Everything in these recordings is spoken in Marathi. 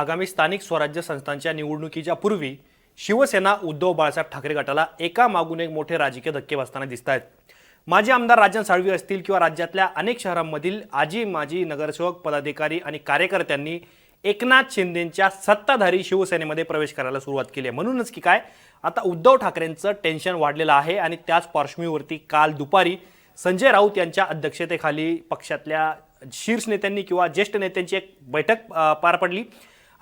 आगामी स्थानिक स्वराज्य संस्थांच्या निवडणुकीच्या पूर्वी शिवसेना उद्धव बाळासाहेब ठाकरे गटाला एका मागून एक मोठे राजकीय धक्के बसताना दिसत आहेत। माजी आमदार राजन साळवी असतील किंवा राज्यातल्या अनेक शहरांमधील माजी नगरसेवक, पदाधिकारी आणि कार्यकर्त्यांनी एकनाथ शिंदेंच्या सत्ताधारी शिवसेनेमध्ये प्रवेश करायला सुरुवात केली आहे। म्हणूनच की काय, आता उद्धव ठाकरेंचं टेन्शन वाढलेलं आहे आणि त्याच पार्श्वभूमीवरती काल दुपारी संजय राऊत यांच्या अध्यक्षतेखाली पक्षातल्या शीर्ष नेत्यांनी किंवा ज्येष्ठ नेत्यांची एक बैठक पार पडली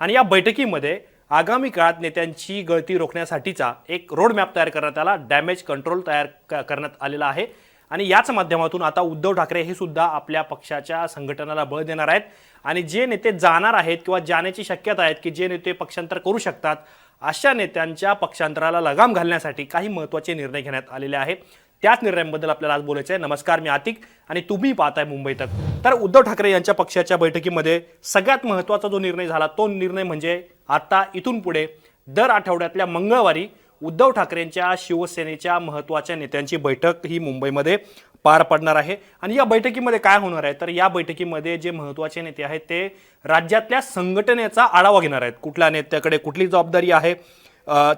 आणि या बैठकीमध्ये आगामी काळात नेत्यांची गळती रोखण्यासाठीचा एक रोड मॅप तयार करण्यात आला, डॅमेज कंट्रोल तयार करण्यात आलेला आहे आणि याच माध्यमातून आता उद्धव ठाकरे हे सुद्धा आपल्या पक्षाच्या संघटनाला बळ देणार आहेत आणि जे नेते जाणार आहेत किंवा जाण्याची शक्यता आहेत की जे नेते पक्षांतर करू शकतात अशा नेत्यांच्या पक्षांतराला लगाम घालण्यासाठी काही महत्त्वाचे निर्णय घेण्यात आलेले आहेत। त्याच निर्णयांबद्दल आपल्याला आज बोलायचं आहे। नमस्कार, मी आतिक आणि तुम्ही पाहताय मुंबई तक। तर उद्धव ठाकरे यांच्या पक्षाच्या बैठकीमध्ये सगळ्यात महत्त्वाचा जो निर्णय झाला तो निर्णय म्हणजे आता इथून पुढे दर आठवड्यातल्या मंगळवारी उद्धव ठाकरेंच्या शिवसेनेच्या महत्त्वाच्या नेत्यांची बैठक ही मुंबईमध्ये पार पडणार आहे आणि या बैठकीमध्ये काय होणार आहे तर या बैठकीमध्ये जे महत्त्वाचे नेते आहेत ते राज्यातल्या संघटनेचा आढावा घेणार आहेत। कुठल्या नेत्याकडे कुठली जबाबदारी आहे,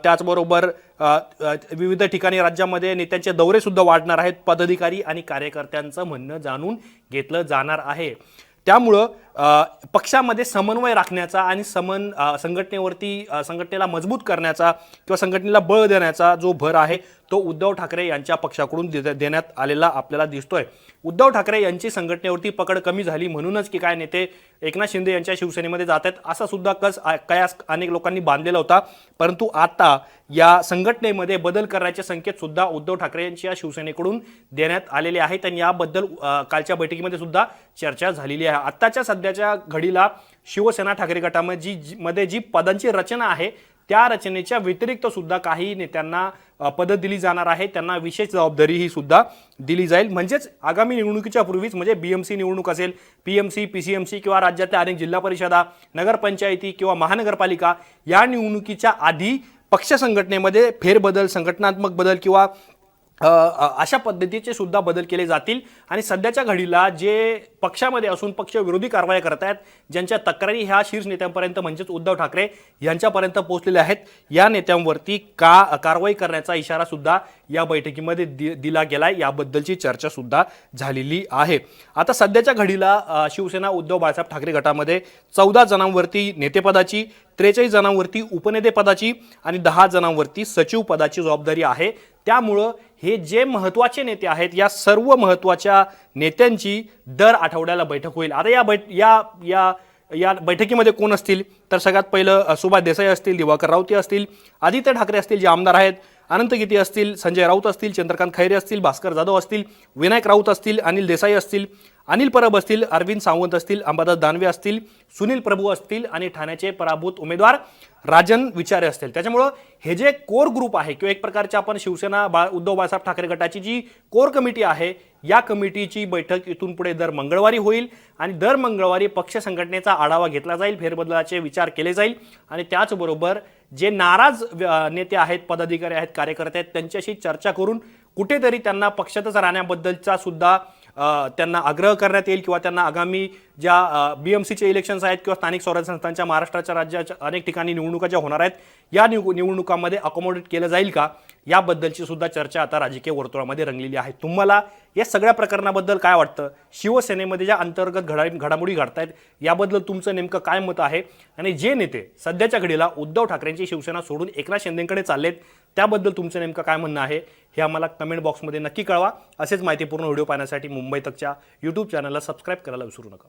त्याचबरोबर विविध ठिकाणी राज्यामध्ये नेत्यांचे दौरे सुद्धा वाढणार आहेत। पदाधिकारी आणि कार्यकर्त्यांचं म्हणणं जाणून घेतलं जाणार आहे। त्यामुळं पक्षामध्ये समन्वय राखण्याचा आणि संघटनेला मजबूत करण्याचा किंवा संघटनेला बळ देण्याचा जो भर आहे तो उद्धव ठाकरे यांच्या पक्षाकडून देण्यात आलेला आपल्याला दिसतोय। उद्धव ठाकरे यांची संघटनेवरती पकड कमी झाली म्हणूनच की काय नेते एकनाथ शिंदे यांच्या शिवसेनेमध्ये जात आहेत असा सुद्धा कयास अनेक लोकांनी बांधलेला होता, परंतु आता या संघटनेमध्ये बदल करण्याचे संकेत सुद्धा उद्धव ठाकरे यांच्या शिवसेनेकडून देण्यात आलेले आहेत आणि याबद्दल कालच्या बैठकीमध्ये सुद्धा चर्चा झालेली आहे। आताच्या सध्याच्या घडीला शिवसेना ठाकरे गटामध्ये जी पदांची रचना आहे त्या रचनेच्या व्यतिरिक्त सुद्धा काही नेत्यांना पद दिली जाणार आहे, त्यांना विशेष जबाबदारी ही सुद्धा दिली जाईल। म्हणजेच आगामी निवडणुकीच्या पूर्वीच म्हणजे बीएमसी निवडणूक असेल, पीएमसी, पीसीएमसी किंवा राज्यातल्या अनेक जिल्हा परिषदा, नगरपंचायती किंवा महानगरपालिका या निवडणुकीच्या आधी पक्ष संघटनेमध्ये फेरबदल, संघटनात्मक बदल किंवा अशा पद्धतीचे सुद्धा बदल केले जातील आणि सध्याच्या घडीला जे पक्षामध्ये असून पक्ष विरोधी कारवाई करत आहेत, ज्यांच्या तक्रारी ह्या शीर्ष नेत्यांपर्यंत म्हणजेच उद्धव ठाकरे यांच्यापर्यंत पोहोचलेल्या आहेत, या नेत्यांवरती कारवाई करण्याचा इशारा सुद्धा या बैठकीमध्ये दिला गेलाय। याबद्दलची चर्चा सुद्धा झालेली आहे। आता सध्याच्या घडीला शिवसेना उद्धव बाळासाहेब ठाकरे गटामध्ये 14 जणांवरती नेतेपदाची, 43 जणांवरती उपनेतेपदाची आणि 10 जणांवरती सचिव पदाची जबाबदारी आहे। त्यामुळं हे जे महत्त्वाचे नेते आहेत या सर्व महत्त्वाच्या नेत्यांची दर आठवड्याला बैठक होईल। आता या बैठकीमध्ये कोण असतील तर सगळ्यात पहिलं सुभाष देसाई असतील, दिवाकर राऊत असतील, आदित्य ठाकरे असतील जे आमदार आहेत, अनंत गीते असतील, संजय राऊत असतील, चंद्रकांत खैरे असतील, भास्कर जाधव असतील, विनायक राऊत असतील, अनिल देसाई असतील, अनिल परब असतील, अरविंद सावंत असतील, अंबादास दानवे असतील, सुनील प्रभू असतील आणि ठाण्याचे पराभूत उमेदवार राजन विचारे असतील। त्याच्यामुळं हे जे कोर ग्रुप आहे किंवा एक प्रकारचे आपण शिवसेना उद्धव बाळासाहेब ठाकरे गटाची जी कोर कमिटी आहे या कमिटीची बैठक इथून पुढे दर मंगळवारी होईल आणि दर मंगळवारी पक्ष संघटनेचा आढावा घेतला जाईल, फेरबदलाचे विचार केले जाईल आणि त्याचबरोबर जे नाराज नेते आहेत, पदाधिकारी आहेत, कार्यकर्ते आहेत त्यांच्याशी चर्चा करून कुठेतरी त्यांना पक्षातच राहण्याबद्दलचा सुद्धा त्यांना आग्रह करण्यात येईल किंवा त्यांना आगामी ज्या बीएमसीचे इलेक्शन्स आहेत किंवा स्थानिक स्वराज्य संस्थांच्या महाराष्ट्राच्या राज्याच्या अनेक ठिकाणी निवडणुका ज्या होणार आहेत या निवडणुकांमध्ये अकोमोडेट केलं जाईल का याबद्दलची सुद्धा चर्चा आता राजकीय वर्तुळामध्ये रंगलेली आहे। तुम्हाला या सगळ्या प्रकरणाबद्दल काय वाटतं? शिवसेनेमध्ये ज्या अंतर्गत घडामोडी घडतायत याबद्दल तुमचं नेमकं काय मत आहे? आणि जे नेते सध्याच्या घडीला उद्धव ठाकरेंची शिवसेना सोडून एकनाथ शिंदेंकडे चाललेत त्याबद्दल तुमचं नेमकं काय म्हणणं आहे हे आम्हाला कमेंट बॉक्समध्ये नक्की कळवा। असेच माहितीपूर्ण व्हिडिओ पाहण्यासाठी मुंबई तकच्या यूट्यूब चॅनलला सबस्क्राईब करायला विसरू नका।